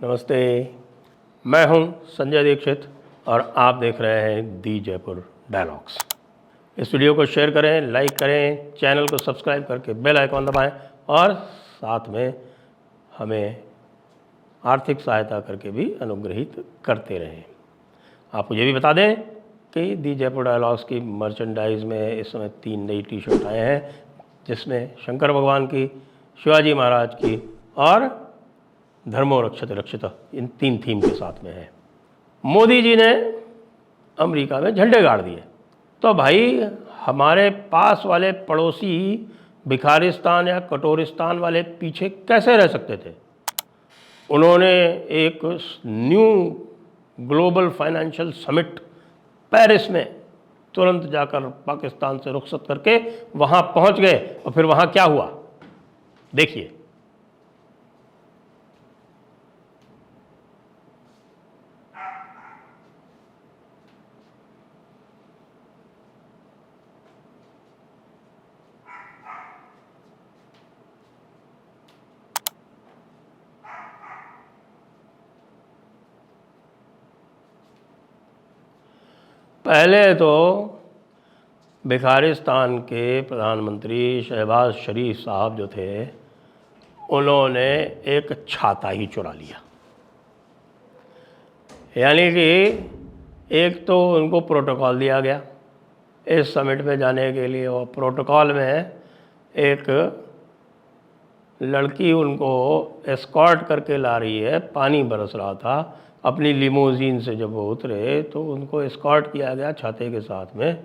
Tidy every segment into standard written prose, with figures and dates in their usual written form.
नमस्ते, मैं हूं संजय दीक्षित और आप देख रहे हैं दी जयपुर डायलॉग्स। इस वीडियो को शेयर करें, लाइक करें, चैनल को सब्सक्राइब करके बेल आइकॉन दबाएं और साथ में हमें आर्थिक सहायता करके भी अनुग्रहित करते रहें। आपको ये भी बता दें कि दी जयपुर डायलॉग्स की मर्चेंडाइज में इस समय 3 नई टी शर्ट आए हैं, जिसमें शंकर भगवान की, शिवाजी महाराज की और धर्मो रक्षते रक्षिता, इन 3 थीम के साथ में है। मोदी जी ने अमेरिका में झंडे गाड़ दिए, तो भाई हमारे पास वाले पड़ोसी भिखारिस्तान या कटोरिस्तान वाले पीछे कैसे रह सकते थे। उन्होंने एक new global financial summit Paris में तुरंत जाकर पाकिस्तान से रुखसत करके वहाँ पहुँच गए और फिर वहाँ क्या हुआ देखिए। पहले तो भिखारिस्तान के प्रधानमंत्री शहबाज शरीफ साहब जो थे, उन्होंने एक छाता ही चुरा लिया। यानी कि एक तो उनको प्रोटोकॉल दिया गया इस समिट में जाने के लिए, और प्रोटोकॉल में एक लड़की उनको एस्कॉर्ट करके ला रही है। पानी बरस रहा था, अपनी लिमोजीन से जब वो उतरे तो उनको एस्कॉर्ट किया गया छाते के साथ में,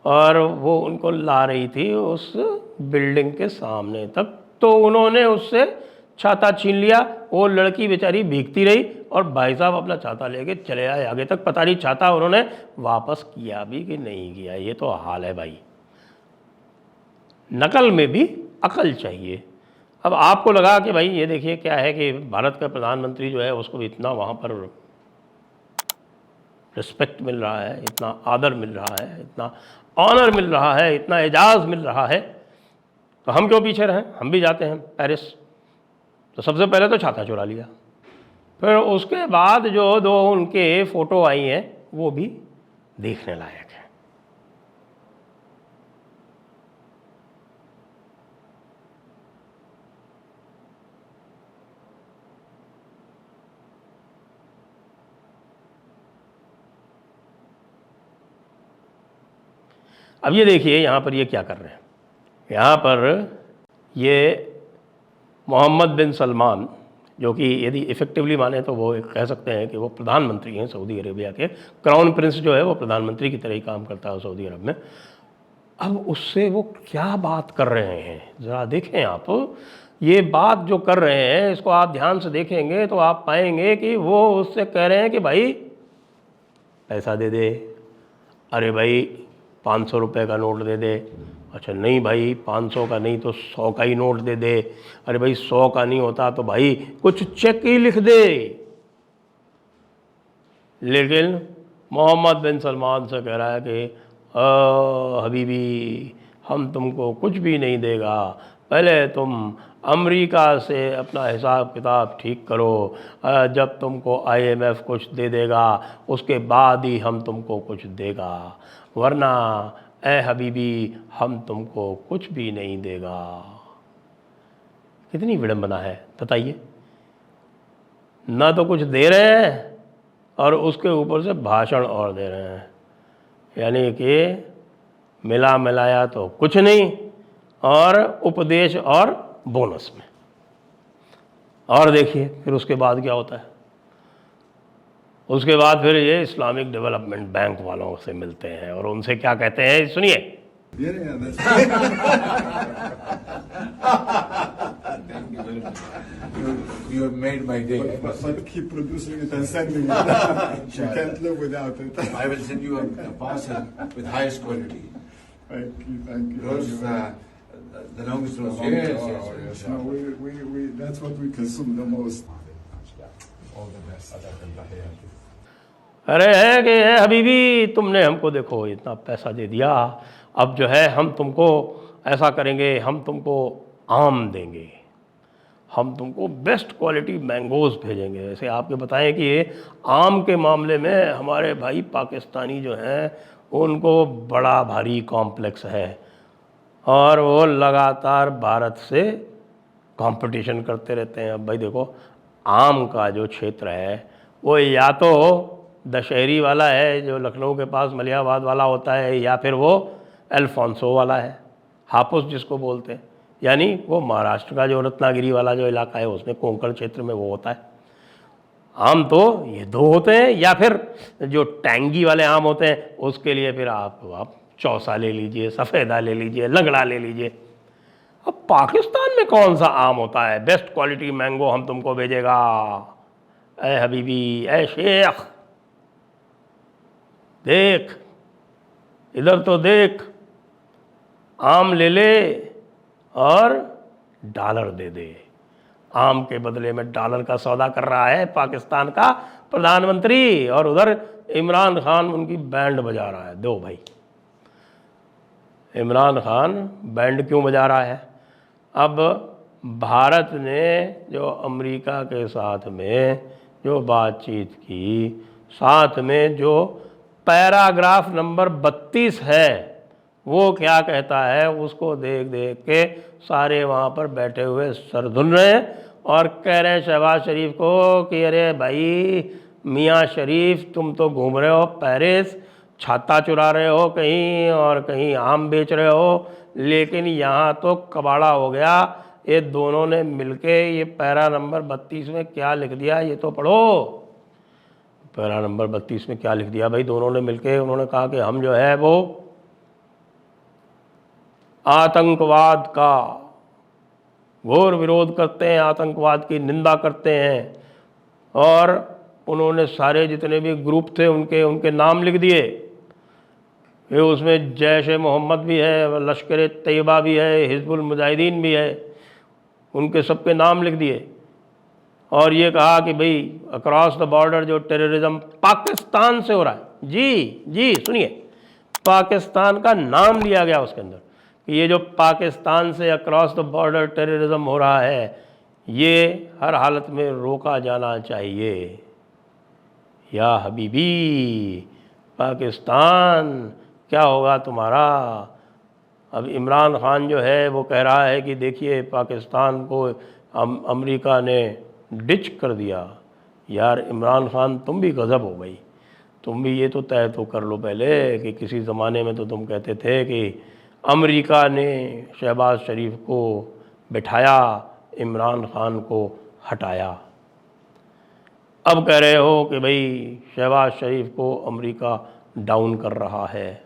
और वो उनको ला रही थी उस बिल्डिंग के सामने तक। तो उन्होंने उससे छाता छीन लिया। वो लड़की बेचारी भीगती रही और भाई साहब अपना छाता लेके चले आए आगे तक। पता नहीं छाता उन्होंने वापस किया भी कि नहीं किया। ये तो हाल है भाई, नकल में भी अकल चाहिए। अब आपको लगा कि भाई ये देखिए क्या है कि भारत का प्रधानमंत्री जो है उसको इतना वहाँ पर रिस्पेक्ट मिल रहा है, इतना आदर मिल रहा है, इतना ऑनर मिल रहा है, इतना एजाज़ मिल रहा है, तो हम क्यों पीछे रहें। हम भी जाते हैं पेरिस। तो सबसे पहले तो छाता चुरा लिया, फिर उसके बाद जो 2 उनके फ़ोटो आई हैं वो भी देखने लायक है। अब ये देखिए यहाँ पर ये क्या कर रहे हैं। यहाँ पर ये मोहम्मद बिन सलमान, जो कि यदि इफ़ेक्टिवली माने तो वो कह सकते हैं कि वो प्रधानमंत्री हैं सऊदी अरेबिया के। क्राउन प्रिंस जो है वो प्रधानमंत्री की तरह ही काम करता है सऊदी अरब में। अब उससे वो क्या बात कर रहे हैं ज़रा देखें आप। ये बात जो कर रहे हैं इसको आप ध्यान से देखेंगे तो आप पाएंगे कि वो उससे कह रहे हैं कि भाई पैसा दे दे। अरे भाई 500 रुपये का नोट दे दे। अच्छा नहीं भाई 500 का नहीं तो 100 का ही नोट दे दे। अरे भाई 100 का नहीं होता तो भाई कुछ चेक ही लिख दे। लेकिन मोहम्मद बिन सलमान से कह रहा है कि हबीबी हम तुमको कुछ भी नहीं देगा, पहले तुम अमेरिका से अपना हिसाब किताब ठीक करो। जब तुमको IMF कुछ दे देगा उसके बाद ही हम तुमको कुछ देगा, वरना ए हबीबी हम तुमको कुछ भी नहीं देगा। कितनी विडंबना है बताइए। ना तो कुछ दे रहे हैं और उसके ऊपर से भाषण और दे रहे हैं। यानी कि मिला मिलाया तो कुछ नहीं, और उपदेश और बोनस में। और देखिए फिर उसके बाद क्या होता है। उसके बाद फिर ये इस्लामिक डेवलपमेंट बैंक वालों से मिलते हैं और उनसे क्या कहते हैं सुनिए। You have made my day. But keep producing it and sending it. You can't live without it. I will send you a parcel with highest quality. Thank you, thank you. Those, the longest rows. Yes. No, we, that's what we consume the most. All the best. अरे है कि हबीबी तुमने हमको देखो इतना पैसा दे दिया, अब जो है हम तुमको ऐसा करेंगे, हम तुमको आम देंगे, हम तुमको बेस्ट क्वालिटी मैंगोज़ भेजेंगे। ऐसे आपके बताएं कि ये आम के मामले में हमारे भाई पाकिस्तानी जो हैं उनको बड़ा भारी कॉम्प्लेक्स है और वो लगातार भारत से कंपटीशन करते रहते हैं। अब भाई देखो, आम का जो क्षेत्र है वो या तो दशहरी वाला है जो लखनऊ के पास मलिहाबाद वाला होता है, या फिर वो अल्फांसो वाला है, हापुस जिसको बोलते हैं, यानी वो महाराष्ट्र का जो रत्नागिरी वाला जो इलाका है उसमें कोंकण क्षेत्र में वो होता है। आम तो ये दो होते हैं, या फिर जो टैंगी वाले आम होते हैं उसके लिए फिर आप चौसा ले लीजिए, सफ़ेदा ले लीजिए, लंगड़ा ले लीजिए। अब पाकिस्तान में कौन सा आम होता है बेस्ट क्वालिटी मैंगो हम तुमको भेजेगा? ए हबीबी, ए शेख, देख इधर तो देख, आम ले ले और डॉलर दे दे। आम के बदले में डॉलर का सौदा कर रहा है पाकिस्तान का प्रधानमंत्री, और उधर इमरान खान उनकी बैंड बजा रहा है। दो भाई, इमरान खान बैंड क्यों बजा रहा है? अब भारत ने जो अमेरिका के साथ में जो बातचीत की, साथ में जो पैराग्राफ नंबर 32 है वो क्या कहता है, उसको देख देख के सारे वहाँ पर बैठे हुए सर धुन रहे हैं और कह रहे हैं शहबाज शरीफ को कि अरे भाई मियाँ शरीफ, तुम तो घूम रहे हो पेरिस, छाता चुरा रहे हो कहीं और कहीं आम बेच रहे हो, लेकिन यहाँ तो कबाड़ा हो गया। ये दोनों ने मिलके ये पैरा नंबर 32 में क्या लिख दिया, ये तो पढ़ो। पैरा नंबर 32 में क्या लिख दिया भाई दोनों ने मिलके? उन्होंने कहा कि हम जो है वो आतंकवाद का घोर विरोध करते हैं, आतंकवाद की निंदा करते हैं, और उन्होंने सारे जितने भी ग्रुप थे उनके नाम लिख दिए। ये उसमें जैश ए मोहम्मद भी है, लश्कर तैयबा भी है, हिजबुल मुजाहिदीन भी है, उनके सबके नाम लिख दिए। और ये कहा कि भाई अक्रॉस द बॉर्डर जो टेररिज्म पाकिस्तान से हो रहा है, जी सुनिए, पाकिस्तान का नाम लिया गया उसके अंदर कि ये जो पाकिस्तान से अक्रॉस द बॉर्डर टेररिज्म हो रहा है ये हर हालत में रोका जाना चाहिए। या हबीबी, पाकिस्तान क्या होगा तुम्हारा? अब इमरान खान जो है वो कह रहा है कि देखिए पाकिस्तान को अमेरिका ने डिच कर दिया। यार इमरान खान, तुम भी गज़ब हो भाई, तुम भी ये तो तय तो कर लो पहले कि किसी ज़माने में तो तुम कहते थे कि अमेरिका ने शहबाज शरीफ को बिठाया, इमरान खान को हटाया। अब कह रहे हो कि भाई शहबाज शरीफ को अमेरिका डाउन कर रहा है,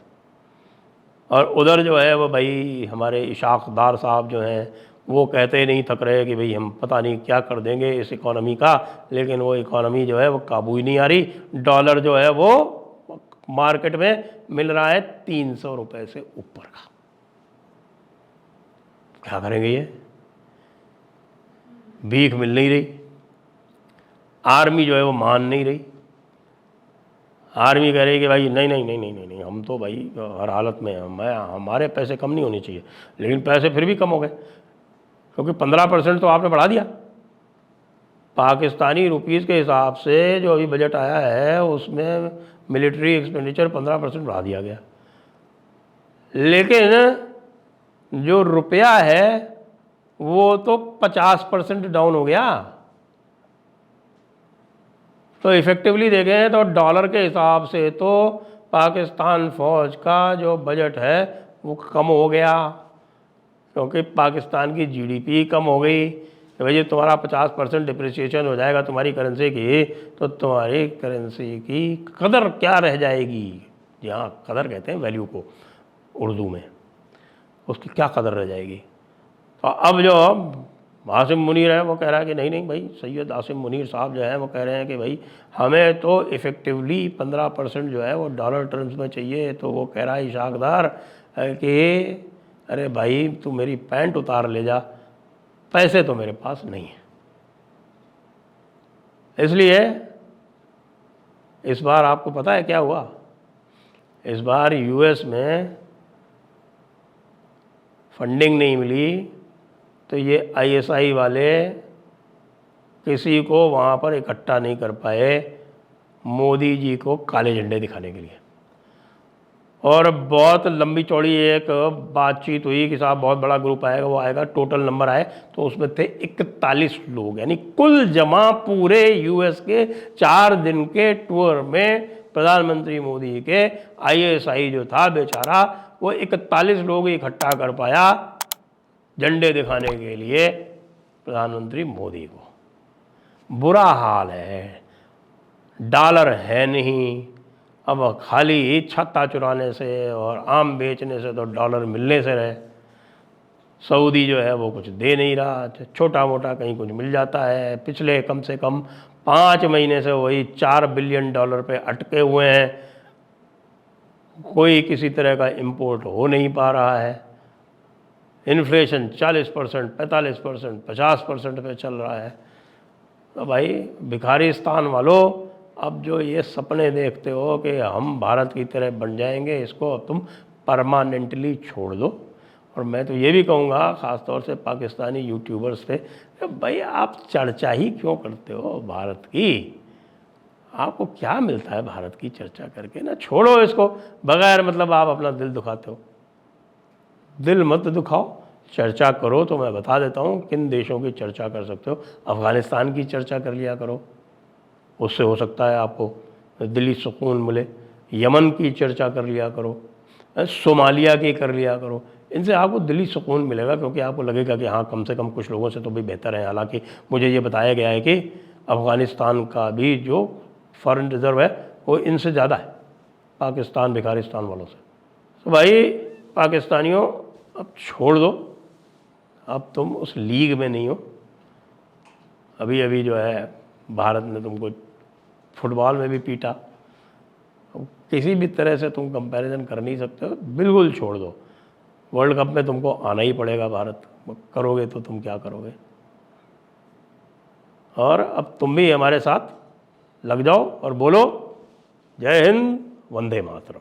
और उधर जो है वो भाई हमारे इशाक डार साहब जो हैं वो कहते नहीं थक रहे कि भाई हम पता नहीं क्या कर देंगे इस इकॉनमी का, लेकिन वो इकॉनमी जो है वो काबू ही नहीं आ रही। डॉलर जो है वो मार्केट में मिल रहा है 300 रुपये से ऊपर का। क्या करेंगे ये? भीख मिल नहीं रही, आर्मी जो है वो मान नहीं रही। आर्मी कह रही कि भाई नहीं नहीं नहीं नहीं नहीं नहीं, हम तो भाई हर हालत में हमारे पैसे कम नहीं होने चाहिए, लेकिन पैसे फिर भी कम हो गए क्योंकि 15% तो आपने बढ़ा दिया। पाकिस्तानी रुपीज़ के हिसाब से जो अभी बजट आया है उसमें मिलिट्री एक्सपेंडिचर 15% बढ़ा दिया गया, लेकिन जो रुपया है वो तो 50% डाउन हो गया। तो इफ़ेक्टिवली देखें तो डॉलर के हिसाब से तो पाकिस्तान फ़ौज का जो बजट है वो कम हो गया, क्योंकि पाकिस्तान की जीडीपी कम हो गई। तो भाई तुम्हारा 50% डिप्रिसिएशन हो जाएगा तुम्हारी करेंसी की, तो तुम्हारी करेंसी की कदर क्या रह जाएगी? जहाँ कदर कहते हैं वैल्यू को उर्दू में, उसकी क्या कदर रह जाएगी? तो अब जो आसिम मुनीर है वो कह रहा है कि नहीं नहीं भाई, सैयद आसिम मुनीर साहब जो है वो कह रहे हैं कि भाई हमें तो इफ़ेक्टिवली 15% जो है वो डॉलर टर्म्स में चाहिए। तो वो कह रहा है इशाकदार कि अरे भाई तू मेरी पैंट उतार ले जा, पैसे तो मेरे पास नहीं है। इसलिए इस बार आपको पता है क्या हुआ? इस बार यूएस में फंडिंग नहीं मिली तो ये आईएसआई वाले किसी को वहाँ पर इकट्ठा नहीं कर पाए मोदी जी को काले झंडे दिखाने के लिए। और बहुत लंबी चौड़ी एक बातचीत हुई कि साहब बहुत बड़ा ग्रुप आएगा, वो आएगा, टोटल नंबर आए तो उसमें थे 41 लोग, यानी कुल जमा पूरे यूएस के 4 दिन के टूर में प्रधानमंत्री मोदी के आईएसआई जो था बेचारा, वो 41 लोग इकट्ठा कर पाया झंडे दिखाने के लिए प्रधानमंत्री मोदी को। बुरा हाल है, डॉलर है नहीं, अब खाली छत्ता चुराने से और आम बेचने से तो डॉलर मिलने से रहे। सऊदी जो है वो कुछ दे नहीं रहा, छोटा मोटा कहीं कुछ मिल जाता है। पिछले कम से कम 5 महीने से वही $4 बिलियन पे अटके हुए हैं, कोई किसी तरह का इंपोर्ट हो नहीं पा रहा है। इन्फ्लेशन 40%, 45%, 50% पे चल रहा है। तो भाई भिखारिस्तान वालों, अब जो ये सपने देखते हो कि हम भारत की तरह बन जाएंगे, इसको अब तुम परमानेंटली छोड़ दो। और मैं तो ये भी कहूँगा ख़ास तौर से पाकिस्तानी यूट्यूबर्स पे, भाई आप चर्चा ही क्यों करते हो भारत की? आपको क्या मिलता है भारत की चर्चा करके? ना छोड़ो इसको, बगैर मतलब आप अपना दिल दुखाते हो। दिल मत दुखाओ, चर्चा करो तो मैं बता देता हूँ किन देशों की चर्चा कर सकते हो। अफ़गानिस्तान की चर्चा कर लिया करो, उससे हो सकता है आपको दिली सुकून मिले। यमन की चर्चा कर लिया करो, सोमालिया की कर लिया करो, इनसे आपको दिली सुकून मिलेगा, क्योंकि आपको लगेगा कि हाँ कम से कम कुछ लोगों से तो भी बेहतर है। हालांकि मुझे ये बताया गया है कि अफ़गानिस्तान का भी जो फॉरेन रिज़र्व है वो इनसे ज़्यादा है, पाकिस्तान भिखारिस्तान वालों से। तो भाई पाकिस्तानियों, अब छोड़ दो, अब तुम उस लीग में नहीं हो। अभी अभी जो है भारत ने तुमको फुटबॉल में भी पीटा, किसी भी तरह से तुम कंपैरिजन कर नहीं सकते हो। बिल्कुल छोड़ दो, वर्ल्ड कप में तुमको आना ही पड़ेगा भारत, करोगे तो तुम क्या करोगे। और अब तुम भी हमारे साथ लग जाओ और बोलो जय हिंद, वंदे मातरम।